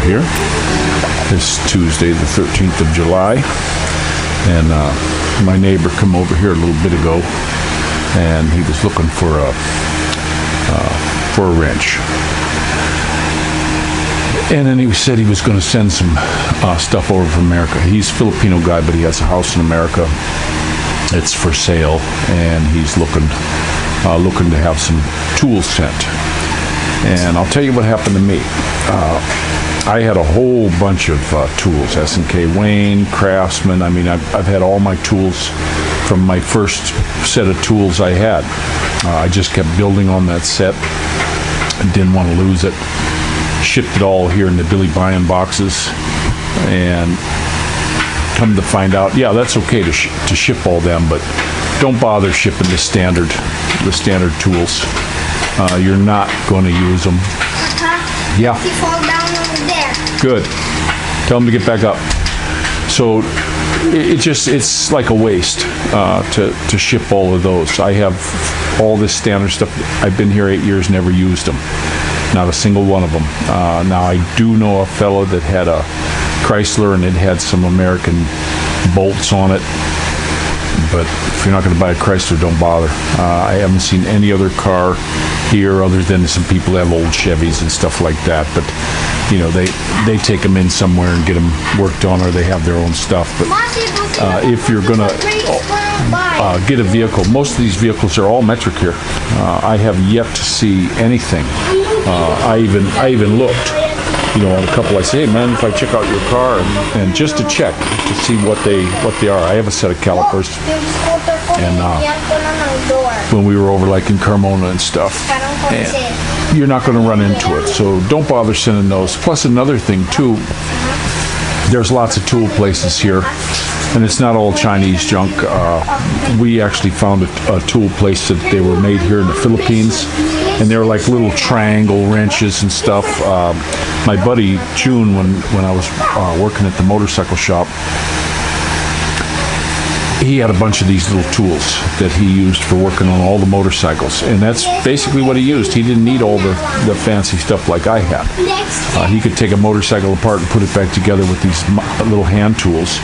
here. It's Tuesday the 13th of July, and my neighbor come over here a little bit ago, and he was looking for a wrench. And then he said he was going to send some stuff over from America. He's a Filipino guy, but he has a house in America. It's for sale, and he's looking to have some tools sent. And I'll tell you what happened to me. I had a whole bunch of tools, S&K Wayne, Craftsman. I mean, I've had all my tools from my first set of tools I had. I just kept building on that set. Didn't want to lose it. Shipped it all here in the Balikbayan boxes, and come to find out, yeah, that's okay to ship all them, but don't bother shipping the standard tools. You're not going to use them. Yeah. He fall down over there. Good. Tell him to get back up. So it's like a waste to ship all of those. I have all this standard stuff. I've been here 8 years, never used them. Not a single one of them. Now I do know a fellow that had a Chrysler, and it had some American bolts on it. But if you're not going to buy a Chrysler, don't bother. I haven't seen any other car here other than some people that have old Chevys and stuff like that. But you know, they take them in somewhere and get them worked on, or they have their own stuff. But if you're going to get a vehicle, most of these vehicles are all metric here. I have yet to see anything. I even looked, you know, on a couple. I say, hey man, if I check out your car and just to check to see what they are. I have a set of calipers, and when we were over like in Carmona and stuff, and you're not going to run into it, so don't bother sending those. Plus another thing too, there's lots of tool places here, and it's not all Chinese junk. We actually found a tool place that they were made here in the Philippines, and they're like little triangle wrenches and stuff. My buddy June, when I was working at the motorcycle shop, he had a bunch of these little tools that he used for working on all the motorcycles, and that's basically what he used. He didn't need all the fancy stuff like I had. He could take a motorcycle apart and put it back together with these little hand tools.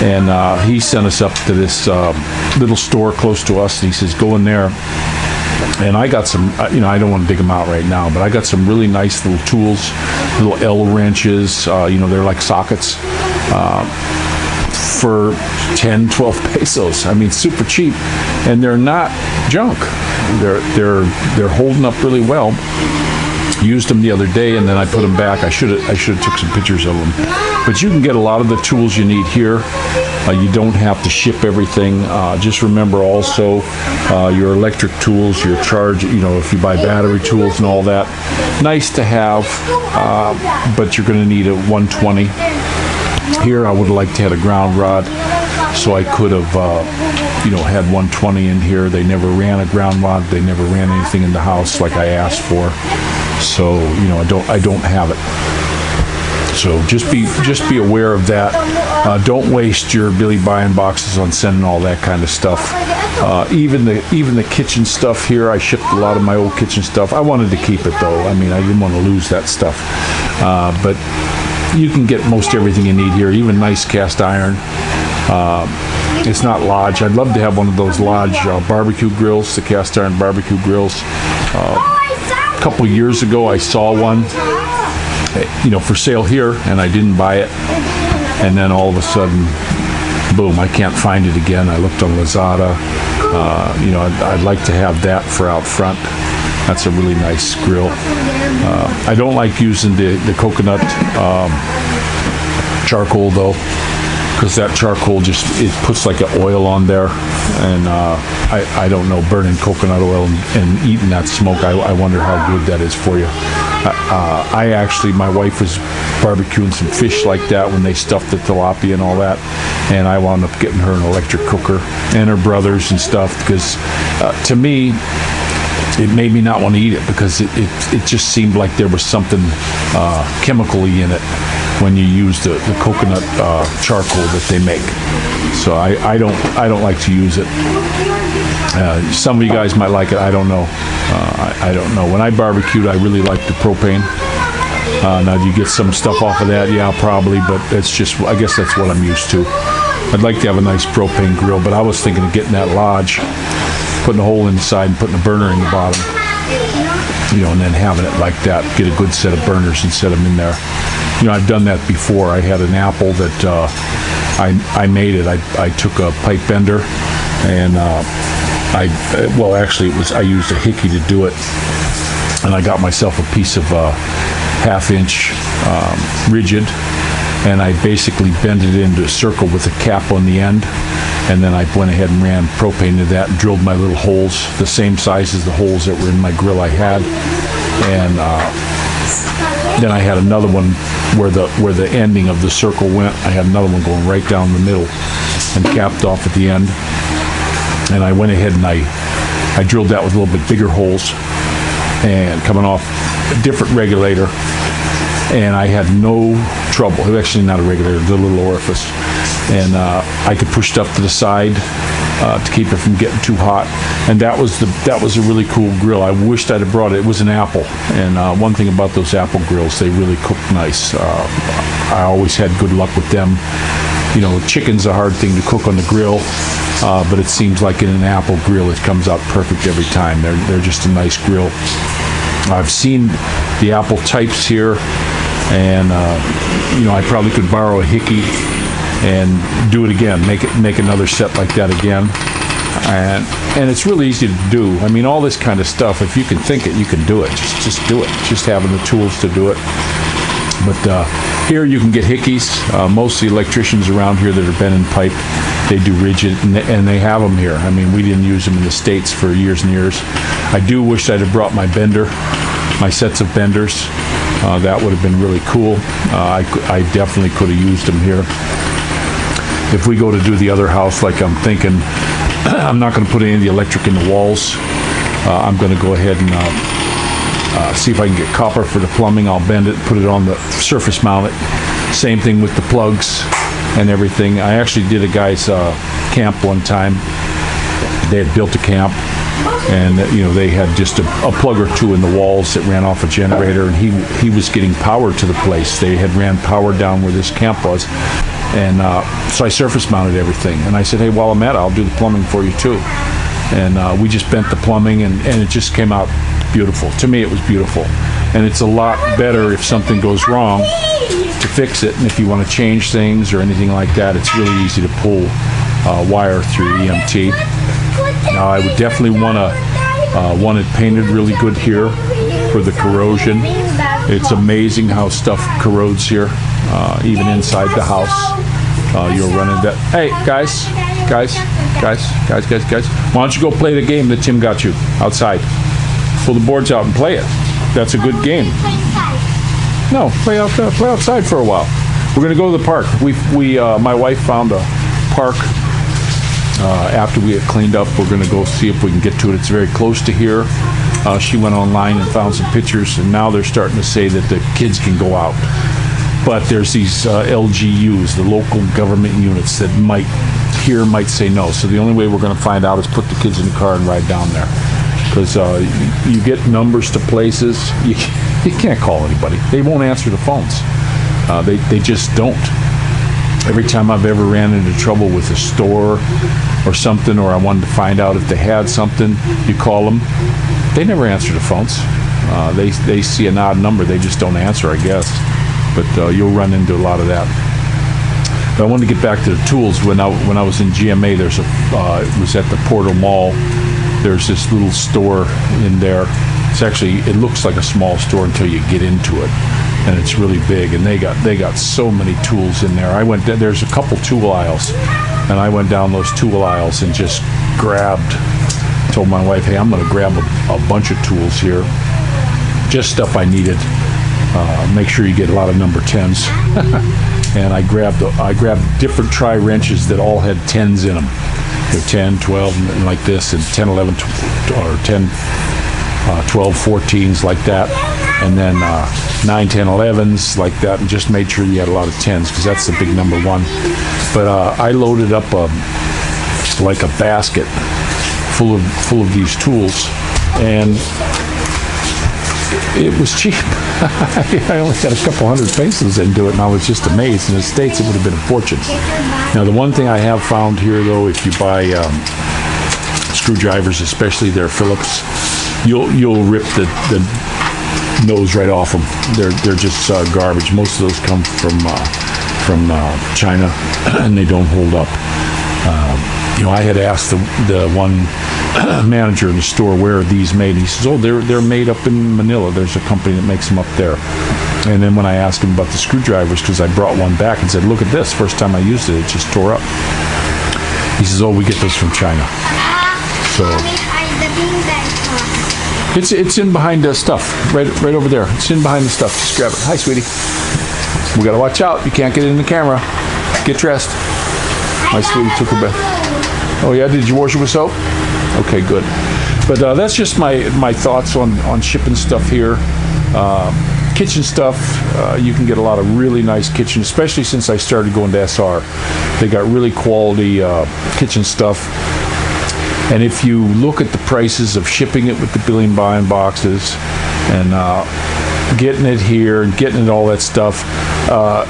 And he sent us up to this little store close to us, and he says, go in there. And I got some, you know, I don't want to dig them out right now, but I got some really nice little tools, little L wrenches, you know, they're like sockets, for 10, 12 pesos. I mean, super cheap, and they're not junk. They're holding up really well. Used them the other day, and then I put them back. I should have took some pictures of them. But you can get a lot of the tools you need here. You don't have to ship everything. Just remember also your electric tools, your charge, you know, if you buy battery tools and all that, nice to have, but you're going to need a 120. Here I would like to have a ground rod, so I could have, you know, had 120 in here. They never ran a ground rod. They never ran anything in the house like I asked for. So, you know, I don't have it. So just be aware of that. Don't waste your Balikbayan boxes on sending all that kind of stuff. Even the kitchen stuff here, I shipped a lot of my old kitchen stuff. I wanted to keep it though. I mean, I didn't want to lose that stuff. But you can get most everything you need here, even nice cast iron. It's not Lodge. I'd love to have one of those Lodge barbecue grills, the cast iron barbecue grills. A couple years ago I saw one, you know, for sale here, and I didn't buy it, and then all of a sudden, boom, I can't find it again. I looked on Lazada. You know, I'd like to have that for out front. That's a really nice grill. I don't like using the coconut charcoal though, because that charcoal it puts like an oil on there, and I don't know, burning coconut oil and eating that smoke, I wonder how good that is for you. I actually, my wife was barbecuing some fish like that when they stuffed the tilapia and all that, and I wound up getting her an electric cooker, and her brothers and stuff, because to me, it made me not want to eat it, because it just seemed like there was something chemically in it when you use the coconut charcoal that they make. So I don't like to use it. Some of you guys might like it. I don't know. I don't know. When I barbecued, I really liked the propane. Now, do you get some stuff off of that? Yeah, probably, but it's just, I guess that's what I'm used to. I'd like to have a nice propane grill, but I was thinking of getting that Lodge, putting a hole in the side and putting a burner in the bottom, and then having it like that. Get a good set of burners and set them in there. I've done that before. I had an apple that I made it. I took a pipe bender and I used a hickey to do it, and I got myself a piece of half-inch rigid, and I basically bent it into a circle with a cap on the end, and then I went ahead and ran propane into that and drilled my little holes, the same size as the holes that were in my grill I had, and then I had another one where the ending of the circle went. I had another one going right down the middle and capped off at the end. And I went ahead and I drilled that with a little bit bigger holes and coming off a different regulator. And I had no trouble. It was actually not a regulator, it was a little orifice. And I could push it up to the side to keep it from getting too hot. And that was a really cool grill. I wished I'd have brought it. It was an Apple. And one thing about those Apple grills, they really cook nice. I always had good luck with them. Chicken's a hard thing to cook on the grill, but it seems like in an Apple grill it comes out perfect every time. They're just a nice grill. I've seen the Apple types here, and I probably could borrow a hickey and do it again, make another set like that again, and it's really easy to do. I mean, all this kind of stuff, if you can think it, you can do it. Just do it. Just having the tools to do it. But here you can get hickeys. Most of the electricians around here that are bending pipe, they do rigid, and they have them here. I mean, we didn't use them in the States for years and years. I do wish I'd have brought my bender, my sets of benders. That would have been really cool. I definitely could have used them here. If we go to do the other house, like I'm thinking, I'm not going to put any of the electric in the walls. I'm going to go ahead and see if I can get copper for the plumbing. I'll bend it, put it on the surface mount it. Same thing with the plugs and everything. I actually did a guy's camp one time. They had built a camp, and they had just a plug or two in the walls that ran off a generator, and he was getting power to the place. They had ran power down where this camp was, and so I surface mounted everything. And I said, hey, while I'm at it, I'll do the plumbing for you too. And we just bent the plumbing, and it just came out beautiful. To me, it was beautiful. And it's a lot better if something goes wrong to fix it. And if you want to change things or anything like that, it's really easy to pull wire through EMT. Now, I would definitely want it painted really good here for the corrosion. It's amazing how stuff corrodes here, even inside the house. You'll run into that. Hey, guys. Why don't you go play the game that Tim got you outside? Pull the boards out and play it. That's a good game. No, play outside for a while. We're going to go to the park. My wife found a park after we had cleaned up. We're going to go see if we can get to it. It's very close to here. She went online and found some pictures, and now they're starting to say that the kids can go out. But there's these LGUs, the local government units, that might say no. So the only way we're going to find out is put the kids in the car and ride down there. Because you get numbers to places, you can't call anybody. They won't answer the phones. They just don't. Every time I've ever ran into trouble with a store or something, or I wanted to find out if they had something, you call them. They never answer the phones. They see an odd number, they just don't answer, I guess. But you'll run into a lot of that. But I wanted to get back to the tools. When I was in GMA, it was at the Portal Mall. There's this little store in there. It looks like a small store until you get into it, and it's really big. And they got so many tools in there. There's a couple tool aisles, and I went down those tool aisles and just told my wife, hey, I'm going to grab a bunch of tools here, just stuff I needed. Make sure you get a lot of number 10s. And I grabbed different tri wrenches that all had 10s in them. They're 10, 12, and like this, and 10, 11, or 10, 12, 14s like that, and then 9, 10, 11s like that, and just made sure you had a lot of 10s, because that's the big number one. But I loaded up like a basket full of these tools, and it was cheap. I only got a couple hundred pesos into it, and I was just amazed. In the States, it would have been a fortune. Now, the one thing I have found here, though, if you buy screwdrivers, especially their Phillips, you'll rip the nose right off them. They're just garbage. Most of those come from China, and they don't hold up. I had asked the one manager in the store, where are these made? And he says, oh, they're made up in Manila. There's a company that makes them up there. And then when I asked him about the screwdrivers, because I brought one back and said, look at this, first time I used it, it just tore up. He says, oh, we get those from China. So it's in behind the stuff, right over there. It's in behind the stuff. Just grab it. Hi, sweetie. We got to watch out. You can't get it in the camera. Get dressed. My sweetie took her bath. Oh, yeah? Did you wash it with soap? Okay, good. But that's just my thoughts on shipping stuff here. Kitchen stuff, you can get a lot of really nice kitchen, especially since I started going to SR. They got really quality kitchen stuff. And if you look at the prices of shipping it with the Balikbayan boxes and getting it here and getting it all that stuff,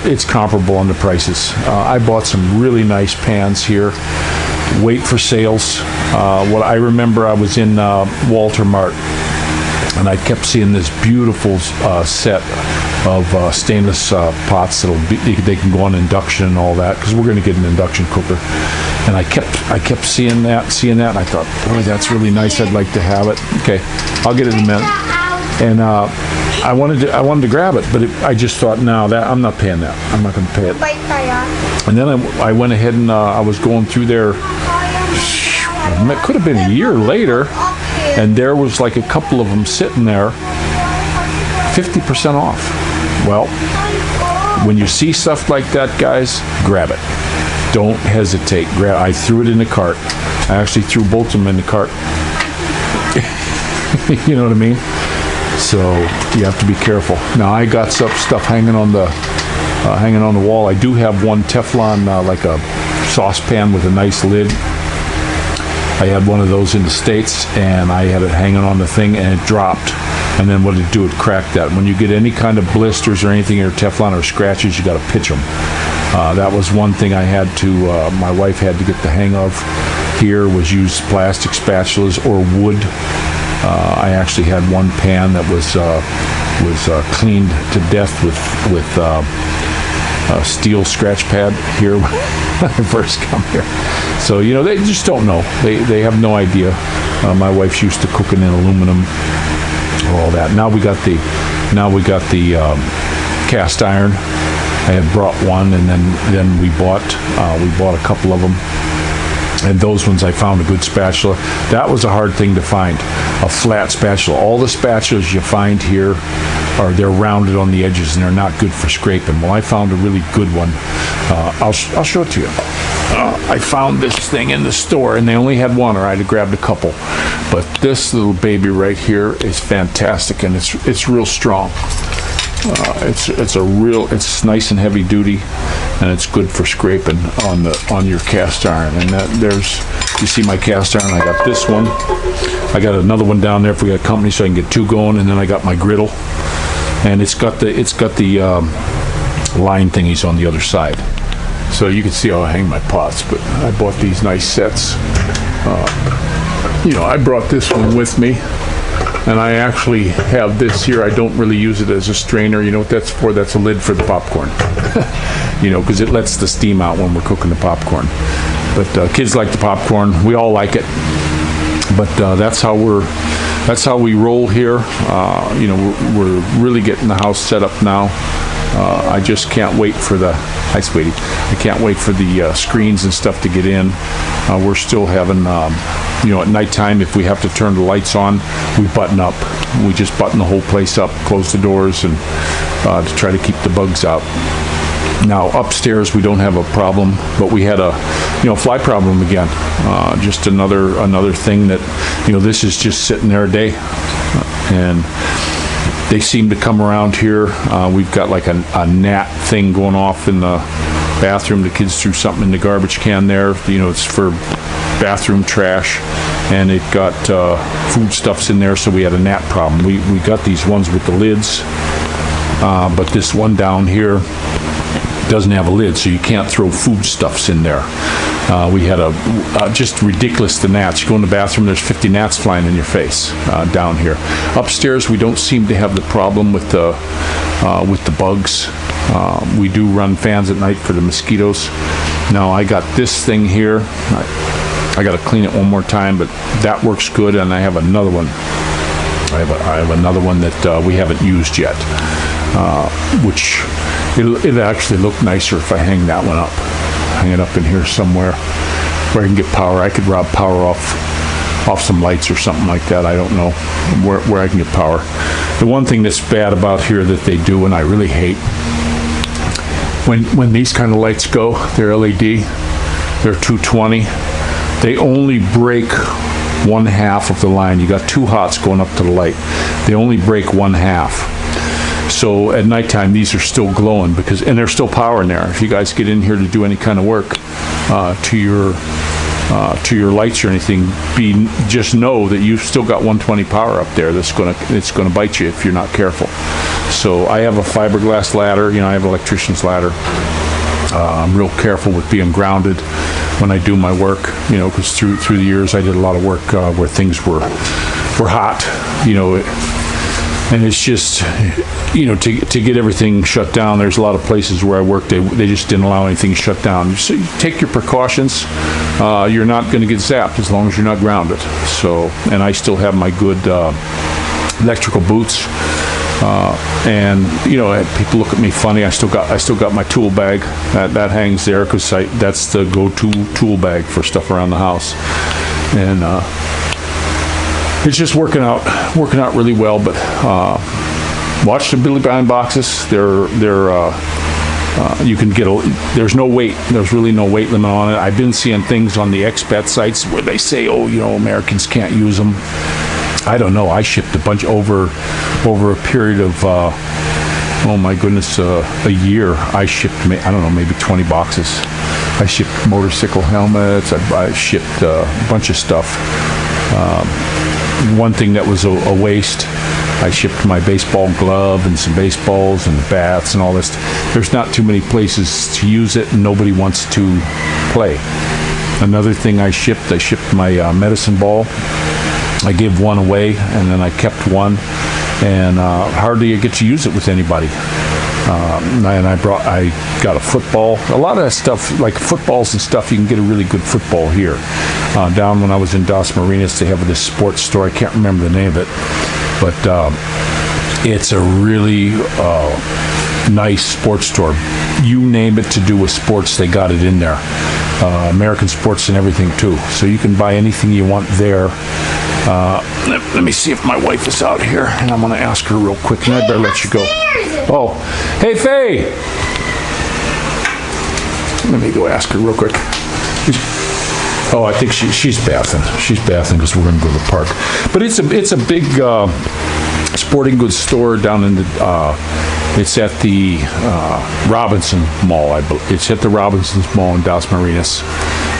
it's comparable on the prices. I bought some really nice pans here. Wait for sales. What I remember, I was in Walter Mart, and I kept seeing this beautiful set of stainless pots they can go on induction and all that, because we're going to get an induction cooker. And I kept seeing that, and I thought, boy, that's really nice. I'd like to have it. Okay, I'll get it in a minute. And I wanted to grab it, but I just thought, no, I'm not paying that. I'm not going to pay it. And then I went ahead and I was going through there. It could have been a year later, and there was like a couple of them sitting there, 50% off. Well, when you see stuff like that, guys, grab it. Don't hesitate. I threw it in the cart. I actually threw both of them in the cart. You know what I mean? So you have to be careful. Now I got some stuff hanging on the wall. I do have one Teflon, like a saucepan with a nice lid. I had one of those in the States, and I had it hanging on the thing, and it dropped. And then what it do? It cracked that. When you get any kind of blisters or anything in your Teflon or scratches, you got to pitch them. That was one thing I had to. My wife had to get the hang of. Here was use plastic spatulas or wood. I actually had one pan that was cleaned to death with steel scratch pad here when I first come here. So they just don't know. They have no idea. My wife's used to cooking in aluminum, all that. Now we got the cast iron. I had brought one, and then we bought a couple of them. And those ones I found a good spatula. That was a hard thing to find, a flat spatula. All the spatulas you find here they're rounded on the edges, and they're not good for scraping. Well, I found a really good one. I'll show it to you. I found this thing in the store, and they only had one, or I'd have grabbed a couple. But this little baby right here is fantastic, and it's real strong. It's nice and heavy duty, and it's good for scraping on your cast iron. And you see my cast iron. I got this one. I got another one down there if we got company, so I can get two going. And then I got my griddle, and it's got the line thingies on the other side, so you can see how I hang my pots. But I bought these nice sets. I brought this one with me. And I actually have this here. I don't really use it as a strainer. You know what that's for? That's a lid for the popcorn. Because it lets the steam out when we're cooking the popcorn. But kids like the popcorn. We all like it. But that's how we roll here. We're really getting the house set up now. I just can't wait for hi, sweetie. I can't wait for the screens and stuff to get in. We're still having, at nighttime, if we have to turn the lights on, we button up. We just button the whole place up, close the doors, and to try to keep the bugs out. Now, upstairs, we don't have a problem, but we had a, fly problem again. Just another thing that, this is just sitting there a day. And they seem to come around here. We've got like a gnat thing going off in the bathroom. The kids threw something in the garbage can there. It's for bathroom trash, and it got foodstuffs in there, so we had a gnat problem. We got these ones with the lids, but this one down here doesn't have a lid, so you can't throw foodstuffs in there. We had just ridiculous the gnats. You go in the bathroom, there's 50 gnats flying in your face down here. Upstairs, we don't seem to have the problem with the bugs. We do run fans at night for the mosquitoes. Now I got this thing here. I got to clean it one more time, but that works good, and I have another one. I have another one that we haven't used yet, which it'll actually look nicer if I hang that one up. Hang it up in here somewhere where I can get power. I could rob power off some lights or something like that. I don't know where I can get power. The one thing that's bad about here that they do, and I really hate, when these kind of lights go, they're LED, they're 220, they only break one half of the line. You got two hots going up to the light. They only break one half. So at nighttime, these are still glowing and there's still power in there. If you guys get in here to do any kind of work to your lights or anything, just know that you've still got 120 power up there. It's gonna bite you if you're not careful. So I have a fiberglass ladder. I have an electrician's ladder. I'm real careful with being grounded when I do my work. Because through the years I did a lot of work where things were hot. And it's just, to get everything shut down, there's a lot of places where I work, they just didn't allow anything shut down. So you take your precautions. You're not going to get zapped as long as you're not grounded. So, and I still have my good electrical boots. And people look at me funny. I still got my tool bag that hangs there because that's the go-to tool bag for stuff around the house. And it's just working out really well. But watch the Balikbayan boxes. You can get there's no weight. There's really no weight limit on it. I've been seeing things on the expat sites where they say, Americans can't use them. I don't know. I shipped a bunch over a period of oh my goodness, a year. I shipped maybe 20 boxes. I shipped motorcycle helmets. I shipped a bunch of stuff. One thing that was a waste, I shipped my baseball glove and some baseballs and bats and all this. There's not too many places to use it, and nobody wants to play. Another thing I shipped my medicine ball. I gave one away, and then I kept one, and hardly I get to use it with anybody. And I got a football. A lot of that stuff, like footballs and stuff, you can get a really good football here. Down when I was in Das Marinas, they have this sports store. I can't remember the name of it, but it's a really nice sports store. You name it to do with sports, they got it in there. American sports and everything too. So you can buy anything you want there. Let me see if my wife is out here, and I'm going to ask her real quick, and I better let you go. Oh, hey, Faye! Let me go ask her real quick. Oh, I think she's bathing. She's bathing because we're going to go to the park. But it's a big sporting goods store down in the. It's at the Robinson Mall. It's at the Robinson's Mall in Das Marinas.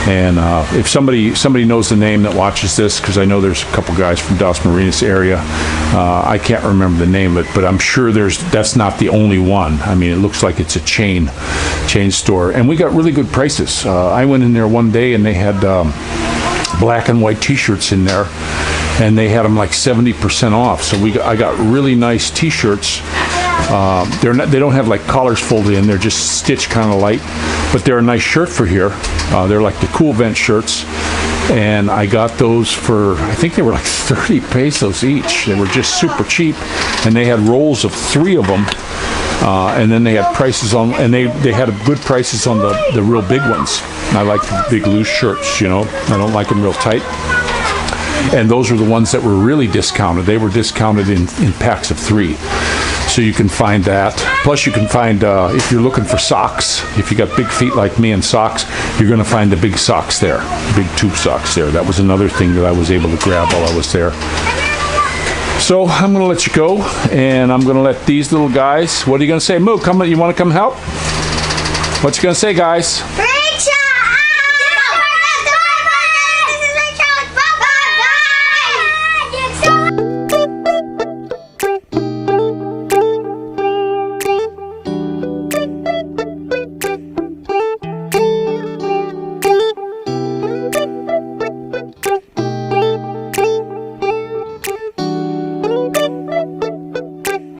And if somebody knows the name that watches this, because I know there's a couple guys from Das Marinas area, I can't remember the name of it, but I'm sure that's not the only one. I mean, it looks like it's a chain store, and we got really good prices. I went in there one day and they had black and white T-shirts in there, and they had them like 70% off. So I got really nice T-shirts. They don't have like collars folded in. They're just stitched kind of light, but they're a nice shirt for here. They're like the cool vent shirts, and I got those for, I think they were like 30 pesos each. They were just super cheap, and they had rolls of 3 of them, and then they had prices on, and they had good prices on the real big ones. I like the big loose shirts, I don't like them real tight. And those are the ones that were really discounted. They were discounted in packs of 3. So you can find that. Plus you can find, if you're looking for socks, if you got big feet like me and socks, you're going to find the big socks there, big tube socks there. That was another thing that I was able to grab while I was there. So I'm going to let you go, and I'm going to let these little guys, what are you going to say? Moo, you want to come help? What you going to say, guys? Great job!